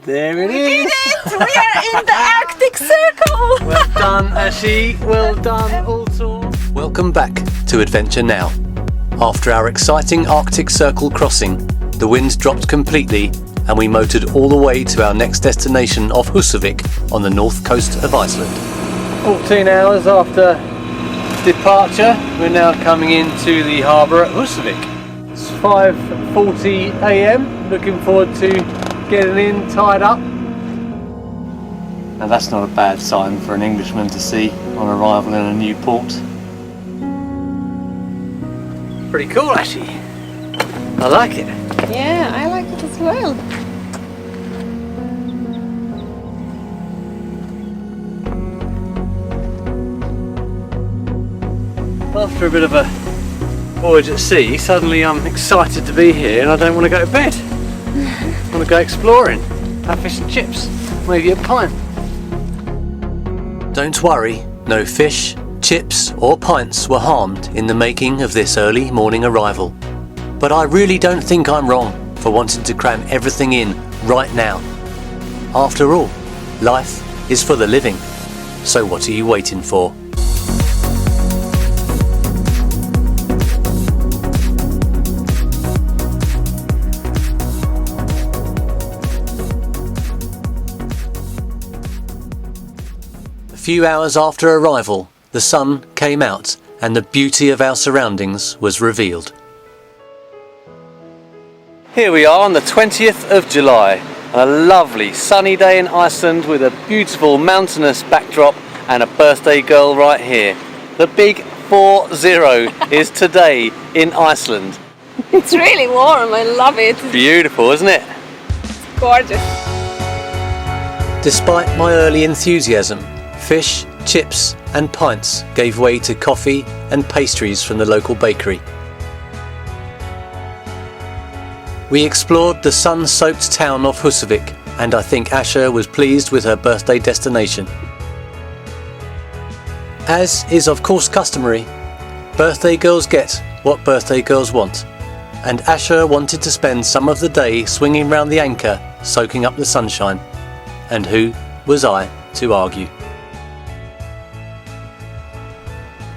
There it is! We did it! We are in the Arctic Circle! Well done, Ashi. Well done, Altor. Welcome back to Adventure Now. After our exciting Arctic Circle crossing, the wind dropped completely and we motored all the way to our next destination of Husavik on the north coast of Iceland. 14 hours after departure, we're now coming into the harbour at Husavik. It's 5:40 AM. Looking forward to getting in, tied up. Now that's not a bad sign for an Englishman to see on arrival in a new port. Pretty cool, actually. I like it. Yeah, I like it as well. After a bit of a voyage at sea, suddenly I'm excited to be here and I don't want to go to bed. I want to go exploring, have fish and chips, maybe a pint. Don't worry, no fish, chips or pints were harmed in the making of this early morning arrival. But I really don't think I'm wrong for wanting to cram everything in right now. After all, life is for the living. So what are you waiting for? A few hours after arrival, the sun came out and the beauty of our surroundings was revealed. Here we are on the 20th of July, a lovely sunny day in Iceland with a beautiful mountainous backdrop and a birthday girl right here. The big 40 is today in Iceland. It's really warm, I love it. Beautiful, isn't it? It's gorgeous. Despite my early enthusiasm, fish, chips and pints gave way to coffee and pastries from the local bakery. We explored the sun-soaked town of Husavik and I think Asha was pleased with her birthday destination. As is of course customary, birthday girls get what birthday girls want, and Asha wanted to spend some of the day swinging round the anchor, soaking up the sunshine. And who was I to argue?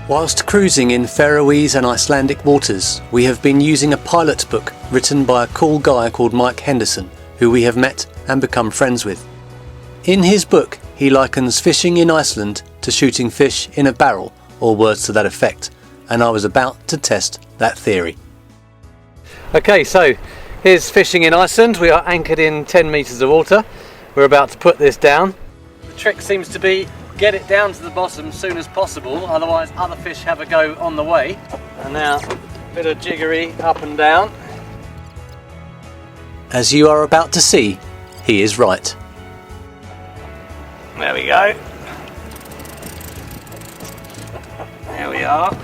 Whilst cruising in Faroese and Icelandic waters, we have been using a pilot book written by a cool guy called Mike Henderson, who we have met and become friends with. In his book, he likens fishing in Iceland to shooting fish in a barrel, or words to that effect, and I was about to test that theory. Okay, so here's fishing in Iceland. We are anchored in 10 metres of water. We're about to put this down. The trick seems to be get it down to the bottom as soon as possible, otherwise other fish have a go on the way. And now a bit of jiggery up and down. As you are about to see, he is right. There we go. There we are.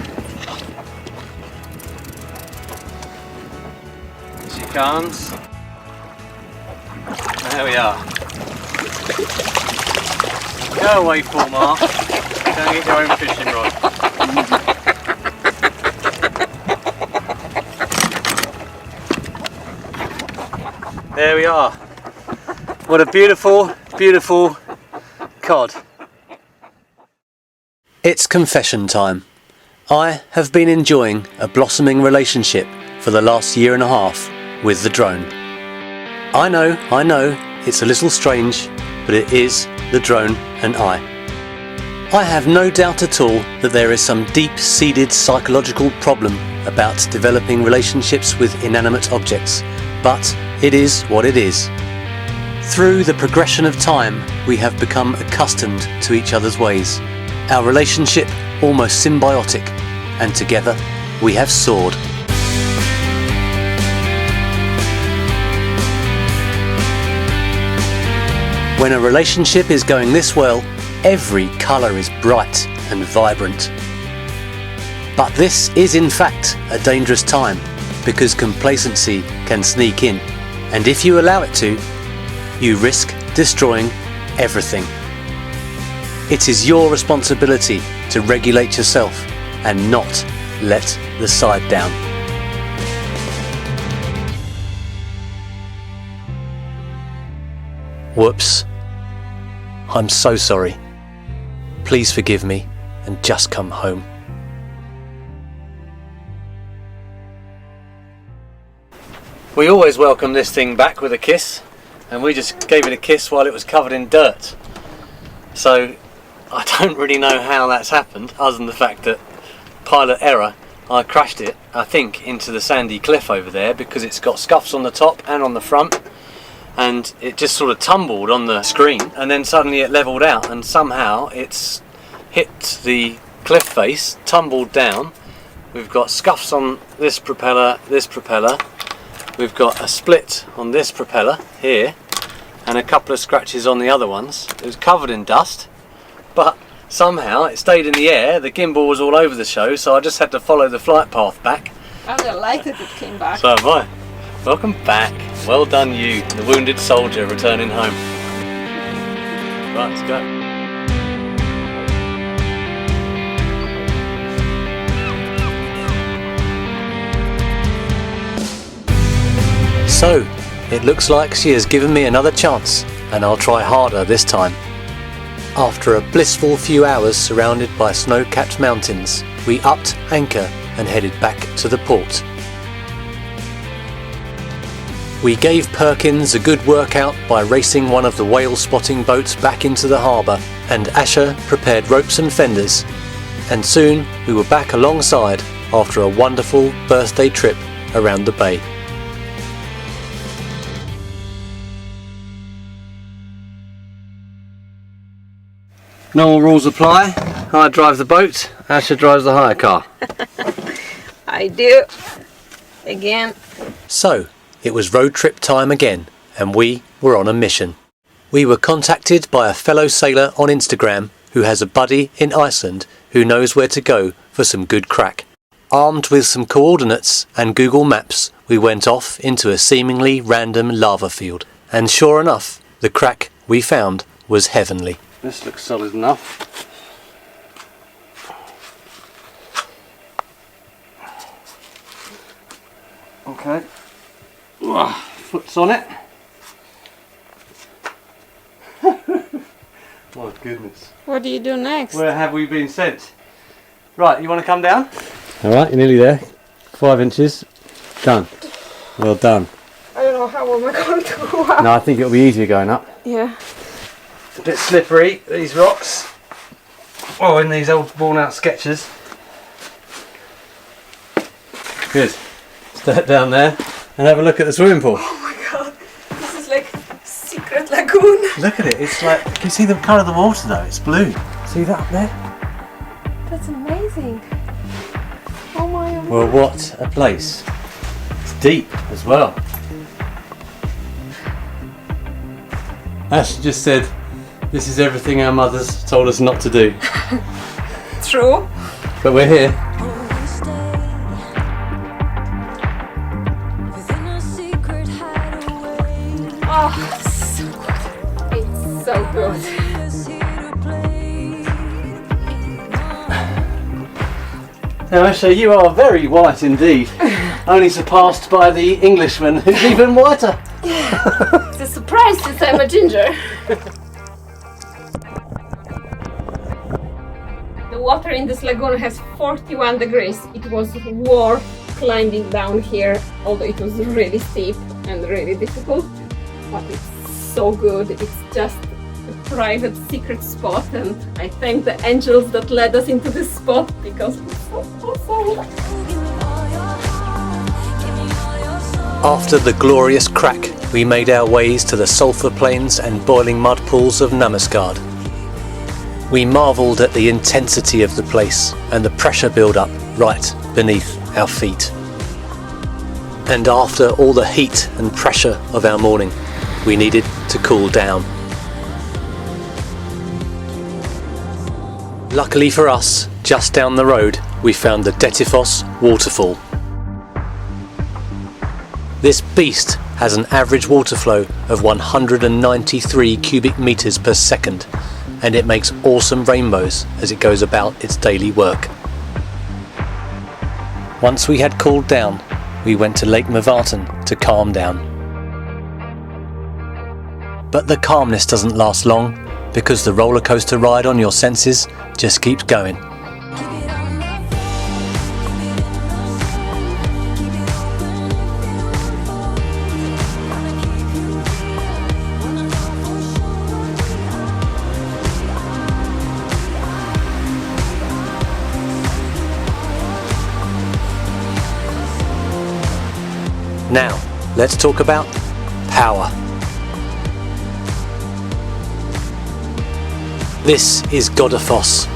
She comes. There we are. Go away, Formar. Don't get your own fishing rod. There we are. What a beautiful, beautiful cod. It's confession time. I have been enjoying a blossoming relationship for the last year and a half with the drone. I know, it's a little strange, but it is the drone and I. I have no doubt at all that there is some deep-seated psychological problem about developing relationships with inanimate objects, but it is what it is. Through the progression of time, we have become accustomed to each other's ways. Our relationship almost symbiotic, and together we have soared. When a relationship is going this well, every colour is bright and vibrant. But this is in fact a dangerous time, because complacency can sneak in, and if you allow it to, you risk destroying everything. It is your responsibility to regulate yourself and not let the side down. Whoops. I'm so sorry. Please forgive me and just come home. We always welcome this thing back with a kiss, and we just gave it a kiss while it was covered in dirt. So I don't really know how that's happened, other than the fact that pilot error, I crashed it, I think, into the sandy cliff over there because it's got scuffs on the top and on the front, and it just sort of tumbled on the screen, and then suddenly it leveled out, and somehow it's hit the cliff face, tumbled down. We've got scuffs on this propeller, we've got a split on this propeller here, and a couple of scratches on the other ones. It was covered in dust, but somehow it stayed in the air. The gimbal was all over the show, so I just had to follow the flight path back. I'm delighted it came back. So have I. Welcome back. Well done you, the wounded soldier returning home. Right, let's go. So, it looks like she has given me another chance, and I'll try harder this time. After a blissful few hours surrounded by snow-capped mountains, we upped anchor and headed back to the port. We gave Perkins a good workout by racing one of the whale spotting boats back into the harbour, and Asha prepared ropes and fenders. And soon we were back alongside after a wonderful birthday trip around the bay. Normal rules apply. I drive the boat, Asha drives the hire car. I do. Again. So, it was road trip time again, and we were on a mission. We were contacted by a fellow sailor on Instagram who has a buddy in Iceland who knows where to go for some good crack. Armed with some coordinates and Google Maps, we went off into a seemingly random lava field. And sure enough, the crack we found was heavenly. This looks solid enough. Okay. Foot's on it. My goodness. What do you do next? Where have we been sent? Right, you want to come down? Alright, you're nearly there. 5 inches. Done. Well done. I don't know how am I going to go up. No, I think it'll be easier going up. Yeah. It's a bit slippery, these rocks. Oh, in these old worn out sketches. Good. Step down there and have a look at the swimming pool. Oh my god, this is like secret lagoon. Look at it, it's like, can you see the colour of the water though? It's blue. See that up there? That's amazing. Oh my god. Well, what a place. It's deep as well. Ash just said, this is everything our mothers told us not to do. True. But we're here. Oh, so good. It's so good. Now Asha, you are very white indeed. Only surpassed by the Englishman who's even whiter. It's a surprise since I'm a ginger. The water in this lagoon has 41 degrees. It was warm climbing down here, although it was really steep and really difficult. But it's so good. It's just a private secret spot, and I thank the angels that led us into this spot because it's so awesome. After the glorious crack, we made our ways to the sulphur plains and boiling mud pools of Namaskard. We marvelled at the intensity of the place and the pressure build-up right beneath our feet. And after all the heat and pressure of our morning, we needed to cool down. Luckily for us, just down the road, we found the Dettifoss waterfall. This beast has an average water flow of 193 cubic meters per second, and it makes awesome rainbows as it goes about its daily work. Once we had cooled down, we went to Lake Myvatn to calm down. But the calmness doesn't last long, because the roller coaster ride on your senses just keeps going. Now, let's talk about power. This is Godafoss,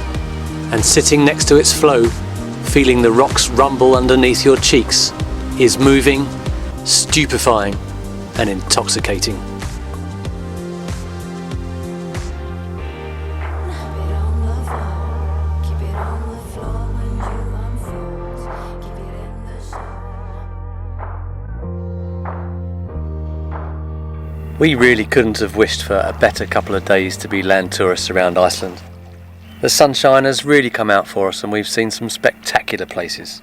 and sitting next to its flow, feeling the rocks rumble underneath your cheeks, is moving, stupefying, and intoxicating. We really couldn't have wished for a better couple of days to be land tourists around Iceland. The sunshine has really come out for us and we've seen some spectacular places.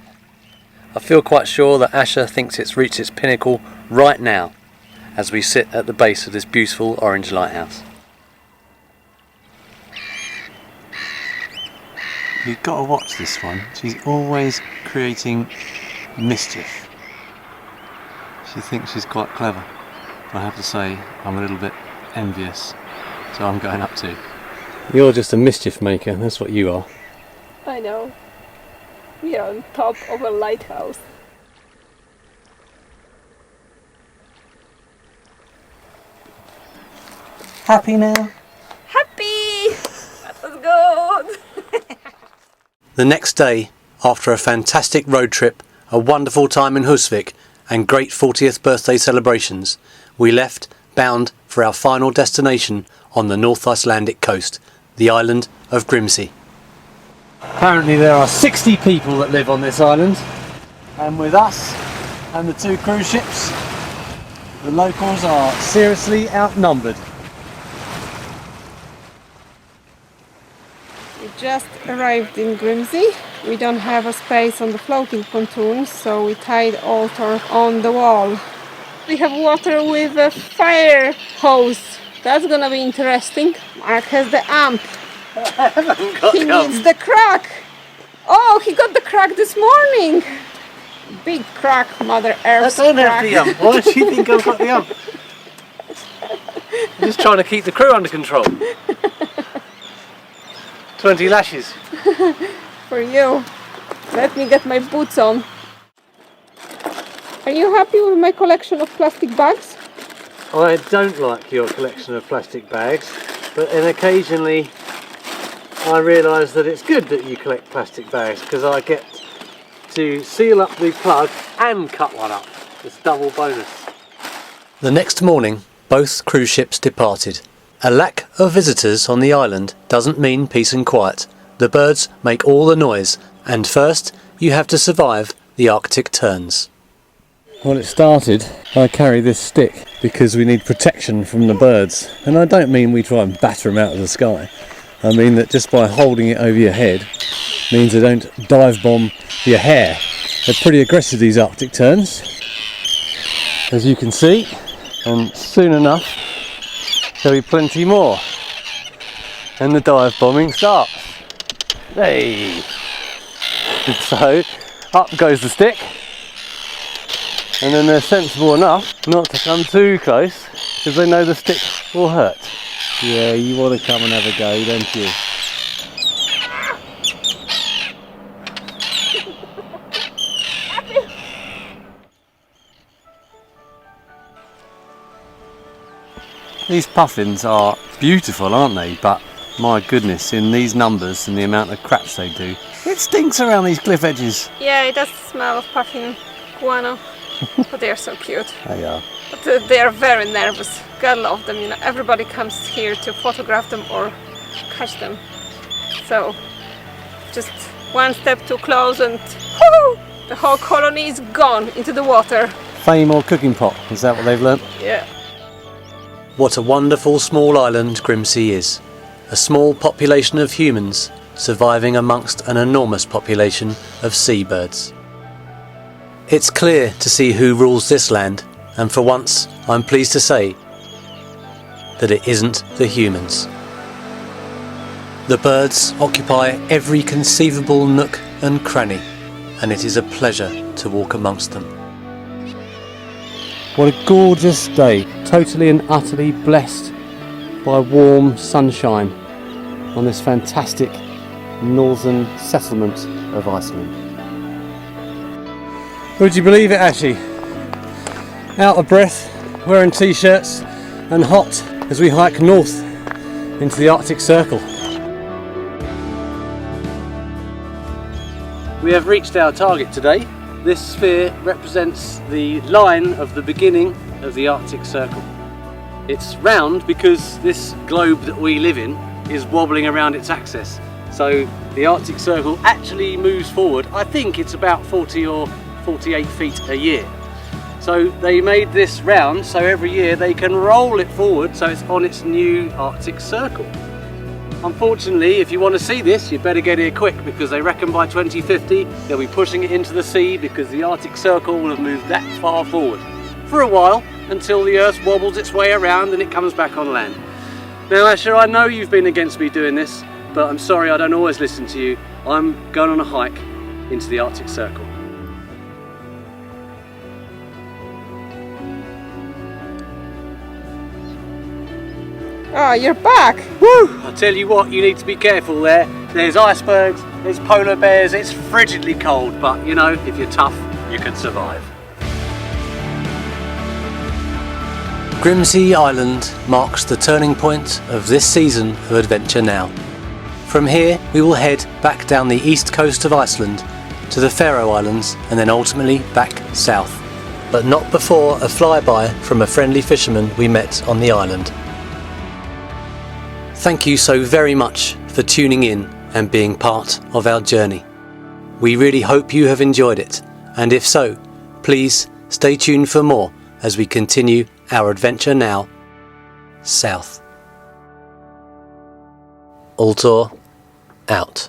I feel quite sure that Asha thinks it's reached its pinnacle right now as we sit at the base of this beautiful orange lighthouse. You've got to watch this one. She's always creating mischief. She thinks she's quite clever. I have to say, I'm a little bit envious, so I'm going up too. You're just a mischief maker, that's what you are. I know. We are on top of a lighthouse. Happy now? Happy! That was good! The next day, after a fantastic road trip, a wonderful time in Husvik, and great 40th birthday celebrations, we left bound for our final destination on the North Icelandic coast, the island of Grimsey. Apparently there are 60 people that live on this island, and with us and the 2 cruise ships, the locals are seriously outnumbered. We just arrived in Grimsey. We don't have a space on the floating pontoons, so we tied Altor on the wall. We have water with a fire hose. That's gonna be interesting. Mark has the amp. He needs the crack. Oh, he got the crack this morning. Big crack, Mother Earth. I don't have the amp. Why does she think I've got the amp? I'm just trying to keep the crew under control. 20 lashes. For you. Let me get my boots on. Are you happy with my collection of plastic bags? I don't like your collection of plastic bags, but then occasionally I realise that it's good that you collect plastic bags because I get to seal up the plug and cut one up. It's double bonus. The next morning, both cruise ships departed. A lack of visitors on the island doesn't mean peace and quiet. The birds make all the noise, and first you have to survive the Arctic turns. Well, it started, I carry this stick because we need protection from the birds. And I don't mean we try and batter them out of the sky. I mean that just by holding it over your head means they don't dive bomb your hair. They're pretty aggressive, these Arctic terns, as you can see. And soon enough, there'll be plenty more. And the dive bombing starts. Hey! So, up goes the stick. And then they're sensible enough not to come too close because they know the stick will hurt. Yeah, you want to come and have a go, don't you? These puffins are beautiful, aren't they? But my goodness, in these numbers and the amount of craps they do, it stinks around these cliff edges. Yeah, it does smell of puffin guano. But they are so cute. They are. But they are very nervous. God love them, you know. Everybody comes here to photograph them or catch them. So, just one step too close and whoo, the whole colony is gone into the water. Fame or cooking pot, is that what they've learnt? Yeah. What a wonderful small island Grimsey is. A small population of humans surviving amongst an enormous population of seabirds. It's clear to see who rules this land, and for once, I'm pleased to say, that it isn't the humans. The birds occupy every conceivable nook and cranny, and it is a pleasure to walk amongst them. What a gorgeous day, totally and utterly blessed by warm sunshine on this fantastic northern settlement of Iceland. Would you believe it, Ashy? Out of breath, wearing t-shirts and hot as we hike north into the Arctic Circle. We have reached our target today. This sphere represents the line of the beginning of the Arctic Circle. It's round because this globe that we live in is wobbling around its axis. So the Arctic Circle actually moves forward. I think it's about 40 or 48 feet a year. So they made this round so every year they can roll it forward so it's on its new Arctic Circle. Unfortunately, if you want to see this, you better get here quick because they reckon by 2050 they'll be pushing it into the sea because the Arctic Circle will have moved that far forward. For a while, until the Earth wobbles its way around and it comes back on land. Now Asha, I know you've been against me doing this, but I'm sorry I don't always listen to you. I'm going on a hike into the Arctic Circle. Oh, you're back! Woo! I tell you what, you need to be careful there. There's icebergs, there's polar bears, it's frigidly cold, but you know, if you're tough, you can survive. Grimsey Island marks the turning point of this season of Adventure Now. From here we will head back down the east coast of Iceland to the Faroe Islands and then ultimately back south, but not before a flyby from a friendly fisherman we met on the island. Thank you so very much for tuning in and being part of our journey. We really hope you have enjoyed it, and if so, please stay tuned for more as we continue our adventure now south. Altor out.